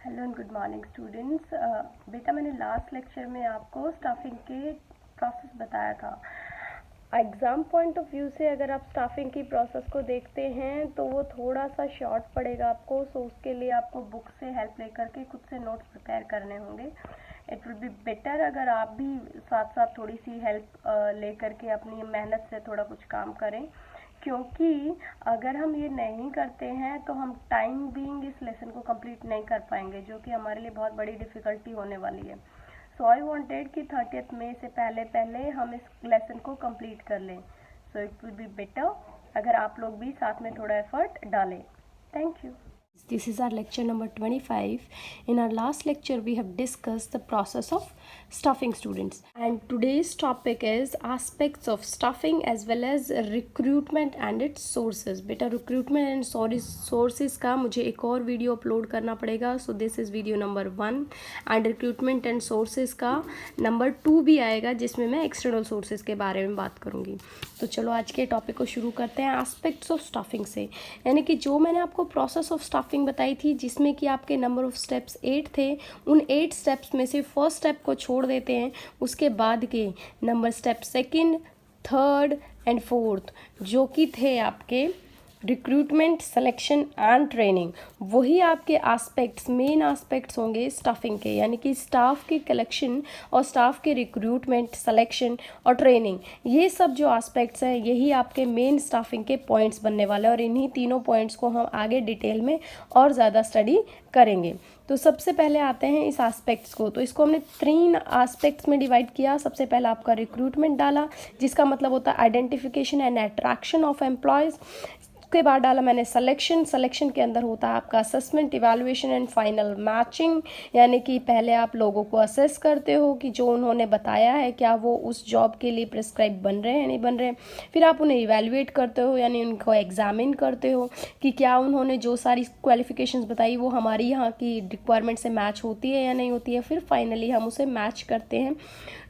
Hello and good morning students. बेटा मैंने last lecture में आपको स्टाफिंग के प्रोसेस बताया था। एग्ज़ाम पॉइंट ऑफ व्यू से अगर आप स्टाफिंग की प्रोसेस को देखते हैं तो वो थोड़ा सा शॉर्ट पड़ेगा आपको, सो उसके लिए आपको बुक से हेल्प लेकर के खुद से नोट्स प्रिपेयर करने होंगे। इट विल बी बेटर अगर आप भी साथ साथ थोड़ी सी हेल्प ले करके अपनी मेहनत से थोड़ा कुछ काम करें, क्योंकि अगर हम ये नहीं करते हैं तो हम टाइम बीइंग इस लेसन को कंप्लीट नहीं कर पाएंगे, जो कि हमारे लिए बहुत बड़ी डिफ़िकल्टी होने वाली है। सो आई वांटेड कि 30th मई से पहले पहले हम इस लेसन को कंप्लीट कर लें। So it will be better अगर आप लोग भी साथ में थोड़ा एफर्ट डालें। Thank you. This is our lecture number 25. In our last lecture, we have discussed the process of stuffing students. And today's topic is aspects of stuffing as well as recruitment and its sources. बेटा recruitment and sources का मुझे एक और video upload करना पड़ेगा. So this is video number 1 and recruitment and sources का number 2 भी आएगा, जिसमें मैं external sources के बारे में बात करूँगी. तो चलो आज के टॉपिक को शुरू करते हैं aspects of stuffing से. यानी कि जो मैंने आपको process of stuffing बताई थी, जिसमें कि आपके नंबर ऑफ स्टेप्स 8 थे, उन 8 स्टेप्स में से फर्स्ट स्टेप को छोड़ देते हैं. उसके बाद के number step second, third and fourth जो कि थे आपके रिक्रूटमेंट, सिलेक्शन एंड ट्रेनिंग, वही आपके एस्पेक्ट्स, मेन एस्पेक्ट्स होंगे स्टाफिंग के. यानी कि स्टाफ के कलेक्शन और स्टाफ के रिक्रूटमेंट, सिलेक्शन और ट्रेनिंग, ये सब जो एस्पेक्ट्स हैं यही आपके मेन स्टाफिंग के पॉइंट्स बनने वाले हैं. और इन्हीं तीनों पॉइंट्स को हम आगे डिटेल में और ज़्यादा स्टडी करेंगे. तो सबसे पहले आते हैं इस एस्पेक्ट्स को. तो इसको हमने 3 एस्पेक्ट्स में डिवाइड किया. सबसे पहला आपका रिक्रूटमेंट डाला, जिसका मतलब होता है identification and attraction of employees. उसके बाद डाला मैंने सिलेक्शन के अंदर होता है आपका assessment, evaluation and final matching. यानी कि पहले आप लोगों को असेस करते हो कि जो उन्होंने बताया है क्या वो उस जॉब के लिए प्रिस्क्राइब बन रहे हैं नहीं बन रहे हैं. फिर आप उन्हें इवैल्यूएट करते हो, यानी उनको एग्जामिन करते हो कि क्या उन्होंने जो सारी क्वालिफिकेशंस बताई वो हमारी यहाँ की रिक्वायरमेंट से मैच होती है या नहीं होती है. फिर फाइनली हम उसे मैच करते हैं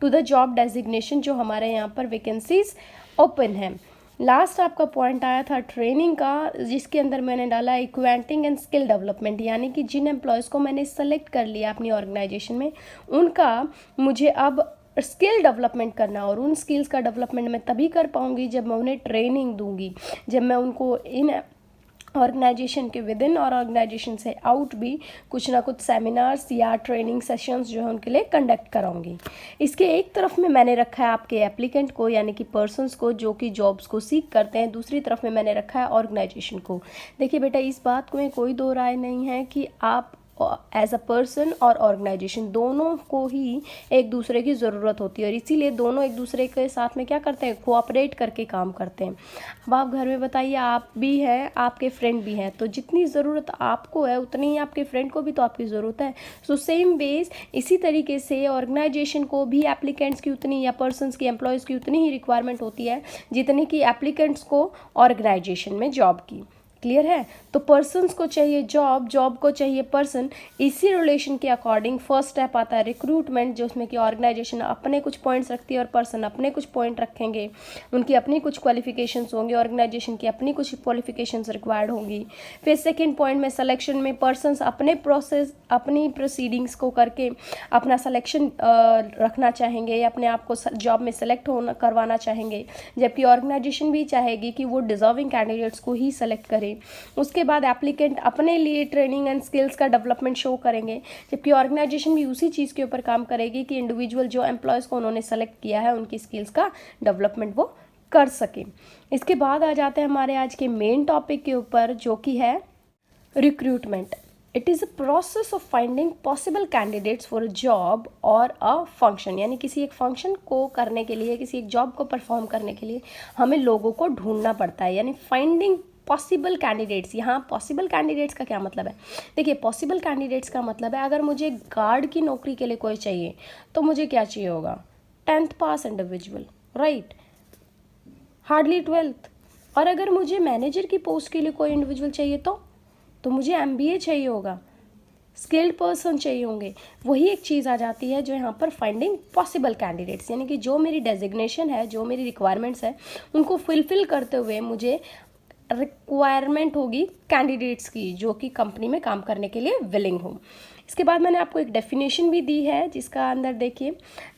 टू द जॉब डेजिग्नेशन जो हमारे यहाँ पर वैकेंसीज ओपन है. लास्ट आपका पॉइंट आया था ट्रेनिंग का, जिसके अंदर मैंने डाला इक्वेंटिंग एंड स्किल डेवलपमेंट. यानी कि जिन एम्प्लॉयज़ को मैंने सेलेक्ट कर लिया अपनी ऑर्गेनाइजेशन में, उनका मुझे अब स्किल डेवलपमेंट करना. और उन स्किल्स का डेवलपमेंट मैं तभी कर पाऊँगी जब मैं उन्हें ट्रेनिंग दूँगी, जब मैं उनको इन ऑर्गेनाइजेशन के विद इन और ऑर्गेनाइजेशन से आउट भी कुछ ना कुछ सेमिनार्स या ट्रेनिंग सेशंस जो है उनके लिए कंडक्ट कराऊंगी. इसके एक तरफ में मैंने रखा है आपके एप्लीकेंट को, यानी कि पर्सन्स को जो कि जॉब्स को सीख करते हैं. दूसरी तरफ में मैंने रखा है ऑर्गेनाइजेशन को. देखिए बेटा, इस बात में कोई दो राय नहीं है कि आप एज अ पर्सन और ऑर्गेनाइजेशन दोनों को ही एक दूसरे की ज़रूरत होती है, और इसीलिए दोनों एक दूसरे के साथ में क्या करते हैं, कोऑपरेट करके काम करते हैं. अब आप घर में बताइए, आप भी हैं, आपके फ्रेंड भी हैं, तो जितनी ज़रूरत आपको है उतनी ही आपके फ्रेंड को भी तो आपकी ज़रूरत है. सो सेम वेज इसी तरीके से ऑर्गेनाइजेशन को भी एप्लीकेंट्स की उतनी या पर्सनस की, एम्प्लॉयज़ की उतनी ही रिक्वायरमेंट होती है जितनी कि एप्लीकेंट्स को ऑर्गेनाइजेशन में जॉब की. क्लियर है? तो पर्सन्स को चाहिए जॉब, जॉब को चाहिए पर्सन. इसी रिलेशन के अकॉर्डिंग फर्स्ट स्टेप आता है रिक्रूटमेंट, जो उसमें कि ऑर्गेनाइजेशन अपने कुछ पॉइंट्स रखती है और पर्सन अपने कुछ पॉइंट रखेंगे. उनकी अपनी कुछ क्वालिफिकेशंस होंगी, ऑर्गेनाइजेशन की अपनी कुछ क्वालिफिकेशंस रिक्वायर्ड होंगी. फिर सेकेंड पॉइंट में सिलेक्शन में पर्सन्स अपने प्रोसेस, अपनी प्रोसीडिंग्स को करके अपना सिलेक्शन रखना चाहेंगे या अपने आप को जॉब में सेलेक्ट होना करवाना चाहेंगे, जबकि ऑर्गेनाइजेशन भी चाहेगी कि वो डिजर्विंग कैंडिडेट्स को ही सेलेक्ट करें. उसके बाद एप्लीकेंट अपने लिए ट्रेनिंग एंड स्किल्स का डेवलपमेंट शो करेंगे, जबकि ऑर्गेनाइजेशन भी उसी चीज़ के ऊपर काम करेगी कि इंडिविजुअल जो एम्प्लॉयज़ को उन्होंने सेलेक्ट किया है उनकी स्किल्स का डेवलपमेंट वो कर सके. इसके बाद आ जाते हैं हमारे आज के मेन टॉपिक के ऊपर, जो कि है recruitment. It is a process of finding possible candidates for a job और अ फंक्शन. यानी किसी एक फंक्शन को करने के लिए, किसी एक जॉब को परफॉर्म करने के लिए हमें लोगों को ढूंढना पड़ता है. यानी फाइंडिंग पॉसिबल कैंडिडेट्स. यहाँ पॉसिबल कैंडिडेट्स का क्या मतलब है? देखिए, पॉसिबल कैंडिडेट्स का मतलब है, अगर मुझे गार्ड की नौकरी के लिए कोई चाहिए तो मुझे क्या चाहिए होगा? 10th पास इंडिविजुअल, राइट, हार्डली 12th. और अगर मुझे मैनेजर की पोस्ट के लिए कोई इंडिविजुअल चाहिए तो मुझे MBA चाहिए होगा, स्किल्ड पर्सन चाहिए होंगे. वही एक चीज़ आ जाती है जो यहाँ पर फाइंडिंग पॉसिबल कैंडिडेट्स. यानी कि जो मेरी डेजिग्नेशन है, जो मेरी रिक्वायरमेंट्स है, उनको फुलफिल करते हुए मुझे रिक्वायरमेंट होगी कैंडिडेट्स की जो कि कंपनी में काम करने के लिए विलिंग हो। इसके बाद मैंने आपको एक डेफिनेशन भी दी है जिसका अंदर देखिए,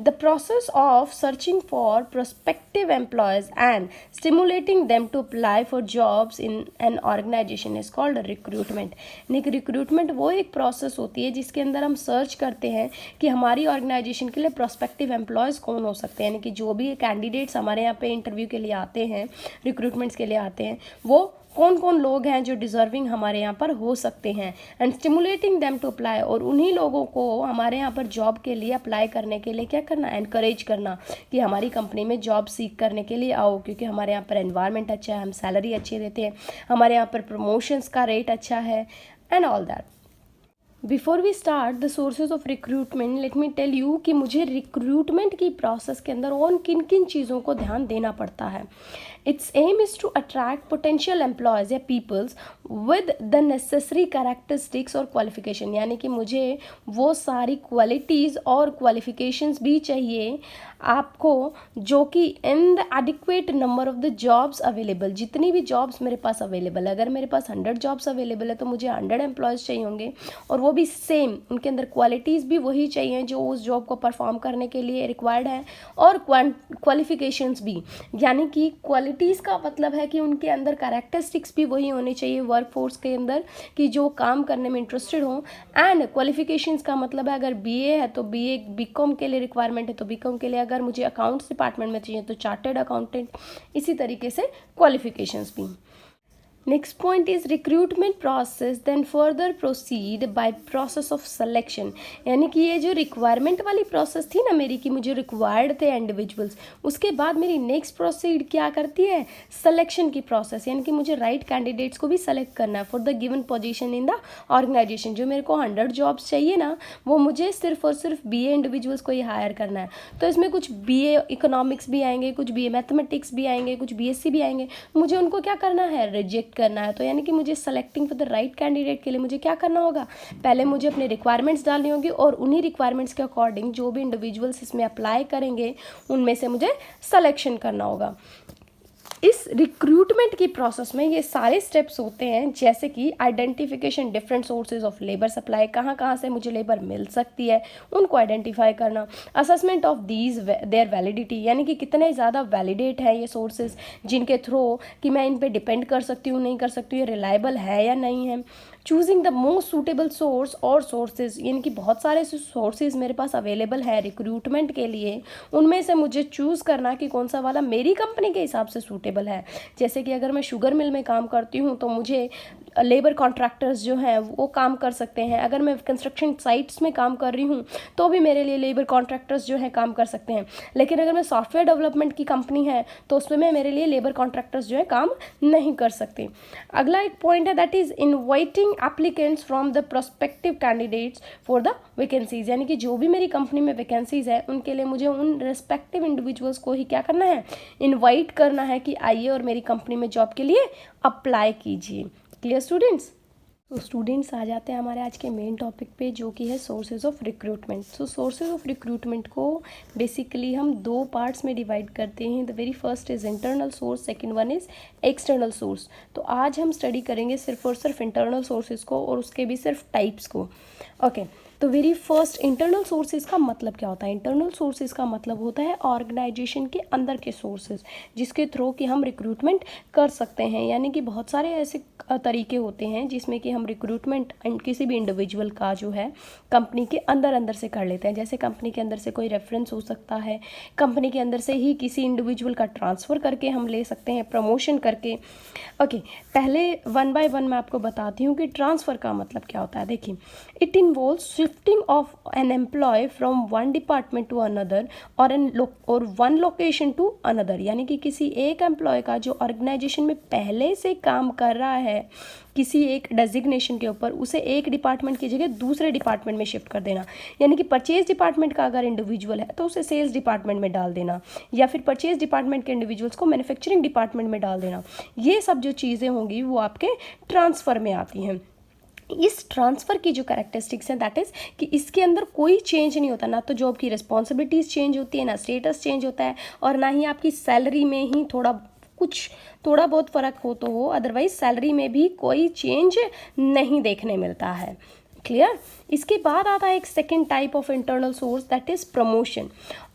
the process of searching for prospective employees and stimulating them to apply for jobs in an organisation is called recruitment. यानी कि रिक्रूटमेंट वो एक प्रोसेस होती है जिसके अंदर हम सर्च करते हैं कि हमारी ऑर्गेनाइजेशन के लिए प्रोस्पेक्टिव एम्प्लॉयज़ कौन हो सकते हैं, यानी कि जो भी कैंडिडेट्स हमारे यहाँ पे इंटरव्यू के लिए आते हैं, रिक्रूटमेंट्स के लिए आते हैं, वो कौन कौन लोग हैं जो डिज़र्विंग हमारे यहाँ पर हो सकते हैं, and stimulating them to apply, और उन्हीं लोगों को हमारे यहाँ पर जॉब के लिए अप्लाई करने के लिए क्या करना, एनकरेज करना कि हमारी कंपनी में जॉब सीख करने के लिए आओ, क्योंकि हमारे यहाँ पर एनवायरनमेंट अच्छा है, हम सैलरी अच्छी देते हैं, हमारे यहाँ पर प्रमोशंस का रेट अच्छा है, and all that. Before we start the sources of recruitment, let me tell you कि मुझे रिक्रूटमेंट की प्रोसेस के अंदर और किन किन चीज़ों को ध्यान देना पड़ता है। Its aim is to attract potential employees या peoples with the necessary characteristics और क्वालिफिकेशन, यानी कि मुझे वो सारी क्वालिटीज़ और क्वालिफिकेशंस भी चाहिए आपको जो कि in the adequate number of the jobs available, जितनी भी जॉब्स मेरे पास अवेलेबल है, अगर मेरे पास 100 जॉब्स अवेलेबल है तो मुझे 100 एम्प्लॉयज़ चाहिए होंगे, और वो भी सेम, उनके अंदर क्वालिटीज़ भी वही चाहिए जो उस जॉब को परफॉर्म करने के लिए रिक्वायर्ड है, और क्वालिफिकेशंस भी, यानी कि क्वालिटीज़ का मतलब है कि उनके अंदर कैरेक्टरिस्टिक्स भी वही होने चाहिए वर्कफोर्स के अंदर कि जो काम करने में इंटरेस्टेड हो, एंड क्वालिफिकेशंस का मतलब है अगर बीए है तो बीए, बीकॉम के लिए रिक्वायरमेंट है तो बीकॉम के लिए, अगर मुझे अकाउंट्स डिपार्टमेंट में चाहिए तो चार्टर्ड अकाउंटेंट, इसी तरीके से क्वालिफिकेशंस भी। Next point is recruitment process then further proceed by process of selection, यानी कि ये जो रिक्वायरमेंट वाली प्रोसेस थी ना मेरी कि मुझे रिक्वायर्ड थे इंडिविजुअल्स, उसके बाद मेरी नेक्स्ट प्रोसीड क्या करती है, सिलेक्शन की प्रोसेस, यानी कि मुझे राइट कैंडिडेट्स को भी सेलेक्ट करना है for the given position in the organisation. जो मेरे को 100 जॉब्स चाहिए ना, वो मुझे सिर्फ और सिर्फ बीए इंडिविजुअल्स को ही हायर करना है, तो इसमें कुछ बीए इकोनॉमिक्स भी आएंगे, कुछ बीए मैथमेटिक्स भी आएंगे, कुछ बीएससी भी आएंगे, मुझे उनको क्या करना है, रिजेक्ट करना है। तो यानी कि मुझे selecting for the right candidate के लिए मुझे क्या करना होगा, पहले मुझे अपने रिक्वायरमेंट्स डालनी होगी, और उन्हीं रिक्वायरमेंट्स के अकॉर्डिंग जो भी इंडिविजुअल्स इसमें अप्लाई करेंगे उनमें से मुझे सिलेक्शन करना होगा। इस रिक्रूटमेंट की प्रोसेस में ये सारे स्टेप्स होते हैं, जैसे कि identification different sources of labour supply, कहाँ कहाँ से मुझे लेबर मिल सकती है उनको आइडेंटिफाई करना, assessment of these their validity, यानी कि कितने ज़्यादा वैलिडेट है ये सोर्सेज जिनके थ्रू कि मैं इन पे डिपेंड कर सकती हूँ, नहीं कर सकती हूँ, ये रिलायबल है या नहीं है, choosing the most suitable source और सोर्सेज, यानी कि बहुत सारे सोर्सेज मेरे पास अवेलेबल है रिक्रूटमेंट के लिए, उनमें से मुझे चूज़ करना कि कौन सा वाला मेरी कंपनी के हिसाब से सूटेबल है। जैसे कि अगर मैं शुगर मिल में काम करती हूँ तो मुझे लेबर कॉन्ट्रैक्टर्स जो हैं वो काम कर सकते हैं, अगर मैं कंस्ट्रक्शन साइट्स में काम कर रही हूँ तो भी मेरे लिए लेबर कॉन्ट्रैक्टर्स जो हैं काम कर सकते हैं, लेकिन अगर मैं सॉफ्टवेयर डेवलपमेंट की कंपनी है तो उसमें मेरे लिए लेबर कॉन्ट्रैक्टर्स जो है काम नहीं कर सकते। अगला एक पॉइंट है that is inviting applicants from the prospective candidates for the vacancies, यानी कि जो भी मेरी कंपनी में वैकेंसीज है उनके लिए मुझे उन रेस्पेक्टिव इंडिविजुअल्स को ही क्या करना है, इनवाइट करना है कि आइए और मेरी कंपनी में जॉब के लिए अप्लाई कीजिए। Clear students? तो स्टूडेंट्स आ जाते हैं हमारे आज के मेन टॉपिक पे जो कि है sources of recruitment. So sources of recruitment को बेसिकली हम दो पार्ट्स में डिवाइड करते हैं। The very first is internal source, second one is external source. तो आज हम स्टडी करेंगे सिर्फ और सिर्फ इंटरनल सोर्सेज को और उसके भी सिर्फ टाइप्स को। ओके, तो वेरी फर्स्ट इंटरनल सोर्सेज का मतलब क्या होता है? इंटरनल सोर्सेज का मतलब होता है ऑर्गेनाइजेशन के अंदर के सोर्सेज जिसके थ्रू कि हम रिक्रूटमेंट कर सकते हैं। यानी कि बहुत सारे ऐसे तरीके होते हैं जिसमें कि हम रिक्रूटमेंट किसी भी इंडिविजुअल का जो है कंपनी के अंदर से कर लेते हैं। जैसे कंपनी के अंदर से कोई रेफरेंस हो सकता है, कंपनी के अंदर से ही किसी इंडिविजुअल का ट्रांसफ़र करके हम ले सकते हैं, प्रमोशन करके। ओके, पहले वन बाय वन मैं आपको बताती हूँ कि ट्रांसफ़र का मतलब क्या होता है। देखिए, it involves shifting of an employee from one department to another और वन लोकेशन टू अनदर, यानी कि किसी एक एम्प्लॉय का जो ऑर्गेनाइजेशन में पहले से काम कर रहा है किसी एक डेजिग्नेशन के ऊपर, उसे एक डिपार्टमेंट की जगह दूसरे डिपार्टमेंट में शिफ्ट कर देना। यानी कि परचेज डिपार्टमेंट का अगर इंडिविजुअल है तो उसे सेल्स डिपार्टमेंट में डाल देना, या फिर परचेज डिपार्टमेंट के इंडिविजुअल्स को मैन्युफैक्चरिंग डिपार्टमेंट में डाल देना। ये सब जो चीज़ें होंगी वो आपके ट्रांसफ़र में आती हैं। इस ट्रांसफ़र की जो कैरेक्टरिस्टिक्स हैं दैट इज़ कि इसके अंदर कोई चेंज नहीं होता, ना तो जॉब की रिस्पॉन्सिबिलिटीज़ चेंज होती है, ना स्टेटस चेंज होता है, और ना ही आपकी सैलरी में ही थोड़ा कुछ थोड़ा बहुत फ़र्क हो तो हो, अदरवाइज सैलरी में भी कोई चेंज नहीं देखने मिलता है। क्लियर। इसके बाद आता है एक second type of internal source, that is promotion.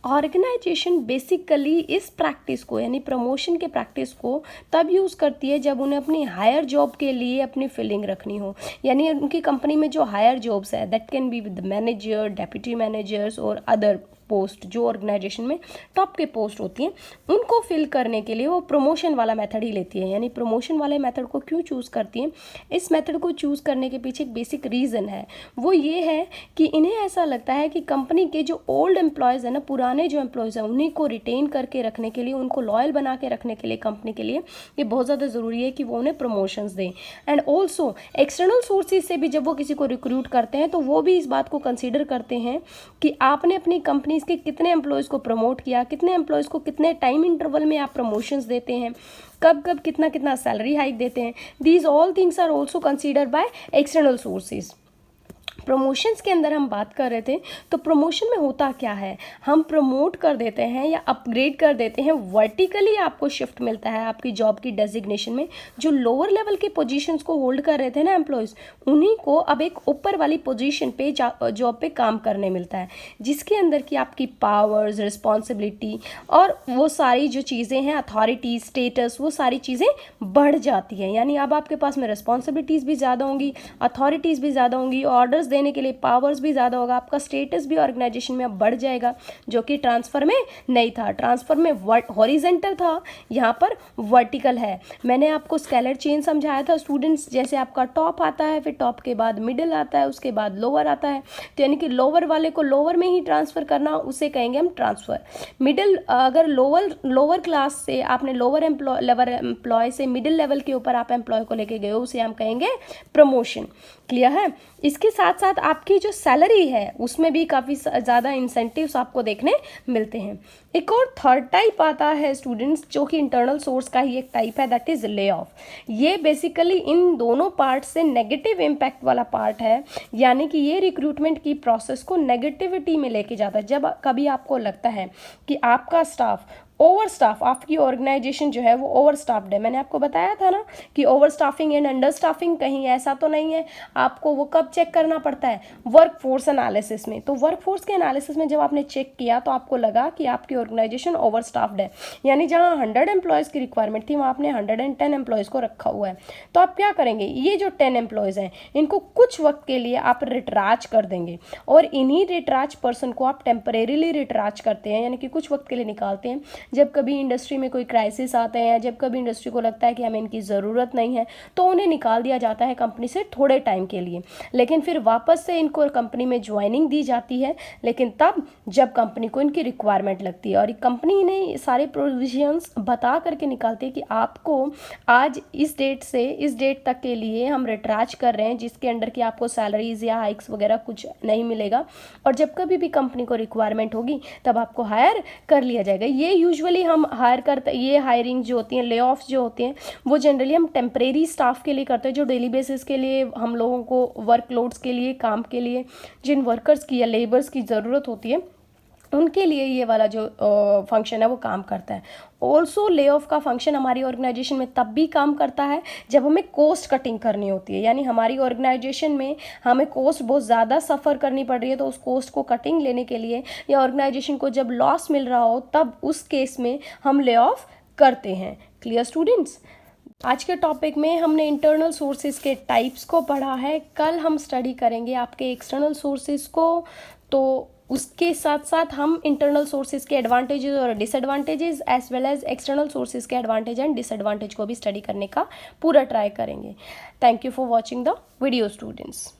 Organisation basically इस प्रैक्टिस को यानी प्रमोशन के प्रैक्टिस को तब यूज़ करती है जब उन्हें अपनी हायर जॉब के लिए अपनी फिलिंग रखनी हो, यानी उनकी कंपनी में जो हायर जॉब्स है that can be with manager, deputy managers और अदर पोस्ट, जो ऑर्गेनाइजेशन में टॉप के पोस्ट होती हैं, उनको फिल करने के लिए वो प्रमोशन वाला मेथड ही लेती है। यानी प्रमोशन वाले मेथड को क्यों चूज़ करती हैं? इस मेथड को चूज़ करने के पीछे एक बेसिक रीज़न है, वो ये है कि इन्हें ऐसा लगता है कि कंपनी के जो ओल्ड एम्प्लॉयज़ हैं ना, पुराने जो एम्प्लॉयज़ हैं, उन्हीं को रिटेन करके रखने के लिए, उनको लॉयल बना के रखने के लिए कंपनी के लिए ये बहुत ज़्यादा ज़रूरी है कि वो उन्हें प्रमोशंस दें। एंड ऑल्सो एक्सटर्नल सोर्सेज से भी जब वो किसी को रिक्रूट करते हैं तो वो भी इस बात को कंसिडर करते हैं कि आपने अपनी कंपनी के कितने एम्प्लॉयज़ को प्रमोट किया, कितने एम्प्लॉयज़ को कितने टाइम इंटरवल में आप प्रमोशंस देते हैं, कब कब कितना कितना सैलरी हाइक देते हैं। These all things are also considered by external sources. Promotions के अंदर हम बात कर रहे थे, तो प्रमोशन में होता क्या है, हम प्रमोट कर देते हैं या अपग्रेड कर देते हैं, वर्टिकली आपको शिफ्ट मिलता है आपकी जॉब की डेजिग्नेशन में। जो लोअर लेवल के पोजीशंस को होल्ड कर रहे थे ना एम्प्लॉयज़, उन्हीं को अब एक ऊपर वाली पोजीशन पे जॉब पे काम करने मिलता है, जिसके अंदर की आपकी पावर्स, रिस्पॉन्सिबिलिटी और वो सारी जो चीज़ें हैं, अथॉरिटी, स्टेटस, वो सारी चीज़ें बढ़ जाती हैं। यानी अब आपके पास में रिस्पॉन्सिबिलिटीज़ भी ज़्यादा होंगी, अथॉरिटीज़ भी ज़्यादा होंगी, ऑर्डर्स देने के लिए पावर्स भी ज़्यादा होगा, आपका स्टेटस भी ऑर्गेनाइजेशन में अब बढ़ जाएगा, जो कि ट्रांसफ़र में नहीं था। ट्रांसफ़र में हॉरिजेंटल था, यहाँ पर वर्टिकल है। मैंने आपको स्केलर चेन समझाया था स्टूडेंट्स, जैसे आपका टॉप आता है, फिर टॉप के बाद मिडिल आता है, उसके बाद लोअर आता है, तो यानी कि लोअर वाले को लोअर में ही ट्रांसफ़र करना, उसे कहेंगे हम ट्रांसफ़र। मिडिल, अगर लोअर क्लास से आपने लोअर लेवल एम्प्लॉय से मिडिल लेवल के ऊपर आप एम्प्लॉय को लेके गए हो, उसे हम कहेंगे प्रमोशन। क्लियर है। इसके साथ साथ आपकी जो सैलरी है उसमें भी काफ़ी ज़्यादा इंसेंटिव्स आपको देखने मिलते हैं। एक और थर्ड टाइप आता है स्टूडेंट्स, जो कि इंटरनल सोर्स का ही एक टाइप है, दैट इज़ ले ऑफ। ये बेसिकली इन दोनों पार्ट से नेगेटिव इम्पैक्ट वाला पार्ट है, यानी कि ये रिक्रूटमेंट की प्रोसेस को नेगेटिविटी में लेके जाता है। जब कभी आपको लगता है कि आपका स्टाफ ओवर स्टाफ, आपकी ऑर्गेनाइजेशन जो है वो ओवर स्टाफ्ड है, मैंने आपको बताया था ना कि over staffing and under staffing कहीं ऐसा तो नहीं है। आपको वो कब चेक करना पड़ता है? वर्क फोर्स एनालिसिस में। तो वर्क फोर्स के एनालिसिस में जब आपने चेक किया तो आपको लगा कि आपकी ऑर्गेनाइजेशन ओवर स्टाफ्ड है, यानी जहाँ 100 एम्प्लॉयज़ की रिक्वायरमेंट थी वहाँ आपने 110 एम्प्लॉयज़ को रखा हुआ है। तो आप क्या करेंगे, ये जो 10 एम्प्लॉयज़ हैं इनको कुछ वक्त के लिए आप रिट्राच कर देंगे, और इन्हीं रिट्राच पर्सन को आप टेम्परेरीली रिट्राच करते हैं, यानी कि कुछ वक्त के लिए निकालते हैं। जब कभी इंडस्ट्री में कोई क्राइसिस आते हैं, जब कभी इंडस्ट्री को लगता है कि हमें इनकी ज़रूरत नहीं है, तो उन्हें निकाल दिया जाता है कंपनी से थोड़े टाइम के लिए, लेकिन फिर वापस से इनको कंपनी में ज्वाइनिंग दी जाती है, लेकिन तब जब कंपनी को इनकी रिक्वायरमेंट लगती है। और कंपनी ने सारे प्रोविजंस बता करके निकालती है कि आपको आज इस डेट से इस डेट तक के लिए हम रिट्राच कर रहे हैं, जिसके अंडर की आपको सैलरीज या हाइक्स वगैरह कुछ नहीं मिलेगा, और जब कभी भी कंपनी को रिक्वायरमेंट होगी तब आपको हायर कर लिया जाएगा। ये यूजुअली हम हायर करते, ये हायरिंग जो होती है, ले ऑफ जो होते हैं, वो जनरली हम टेम्परेरी स्टाफ के लिए करते हैं, जो डेली बेसिस के लिए हम लोगों को वर्कलोड्स के लिए, काम के लिए जिन वर्कर्स की या लेबर्स की ज़रूरत होती है उनके लिए ये वाला जो फंक्शन है वो काम करता है। ऑल्सो ले ऑफ का फंक्शन हमारी ऑर्गेनाइजेशन में तब भी काम करता है जब हमें कॉस्ट कटिंग करनी होती है, यानी हमारी ऑर्गेनाइजेशन में हमें कॉस्ट बहुत ज़्यादा सफ़र करनी पड़ रही है, तो उस कॉस्ट को कटिंग लेने के लिए या ऑर्गेनाइजेशन को जब लॉस मिल रहा हो तब उस केस में हम ले ऑफ करते हैं। Clear students. आज के टॉपिक में हमने इंटरनल सोर्सेज के टाइप्स को पढ़ा है, कल हम स्टडी करेंगे आपके एक्सटर्नल सोर्सेज को, तो उसके साथ साथ हम इंटरनल सोर्सेज के एडवांटेजेस और disadvantages as well as external sources के एडवांटेज एंड डिसएडवांटेज को भी स्टडी करने का पूरा ट्राई करेंगे। Thank you for watching the video students.